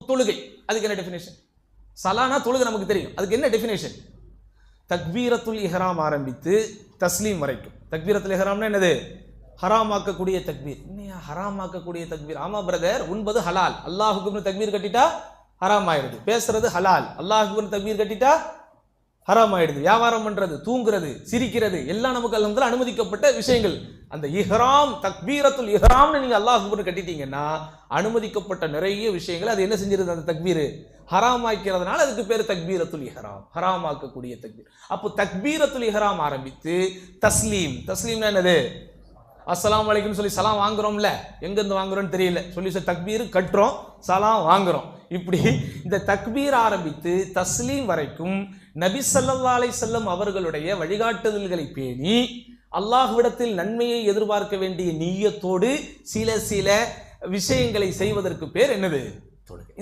தொழுகை. அதுக்கு என்ன டெஃபினேஷன்? சலானா தொழுகை நமக்கு தெரியும், அதுக்கு என்ன டெஃபினேஷன்? தக்பீரத்துல் இஹ்ராம் ஆரம்பித்து தஸ்லீம் வரைக்கும். தக்பீரத்துல் இஹ்ராம்னா என்னது? ஹராமாக்கக்கூடிய தக்பீர். என்னையா ஹராமாக்கக்கூடிய தக்பீர்? ஆமா பிரதர், உண்பது ஹலால், அல்லாஹுக்கு தக்பீர் கட்டிட்டா ஹராம் ஆயிடுது. பேசுறது ஹலால், அல்லாஹுக்கு தக்பீர் கட்டிட்டா ஹராம் ஆயிடுது. வியாபாரம் பண்றது, தூங்குறது, சிரிக்கிறது எல்லாம் நமக்கு அல்ஹம்துலில்லாஹ் அனுமதிக்கப்பட்ட விஷயங்கள். அந்த இஹ்ராம், தக்பீரத்துல் இஹ்ராம்னு நீங்க அல்லாஹுக்கு கட்டிட்டீங்கன்னா அனுமதிக்கப்பட்ட நிறைய விஷயங்கள் அது என்ன செஞ்சிருது? அந்த தக்பீர் ஹராம் ஆக்கிறதுனால அதுக்கு பேர் தக்பீரத்துல் இஹ்ராம், ஹராம் ஆக்கக்கூடிய தக்பீர். அப்போ தக்பீரத்துல் இஹ்ராம் ஆரம்பித்து தஸ்லீம். தஸ்லீம்னா என்னது? அஸ்ஸலாமு அலைக்கும் சொல்லி சலாம் வாங்குறோம்ல, எங்க இருந்து வாங்குறோம்னு தெரியல, சொல்லி தக்பீர் கட்டுறோம், சலாம் வாங்குறோம். இப்படி இந்த தக்பீர் ஆரம்பித்து தஸ்லீம் வரைக்கும் நபி ஸல்லல்லாஹு அலைஹி வஸல்லம் அவர்களுடைய வழிகாட்டுதல்களை பேணி அல்லாஹ்விடத்தில் நன்மையை எதிர்பார்க்க வேண்டிய நிய்யத்தோடு சில விஷயங்களை செய்வதற்கு பேர் என்னது? தொழுகை.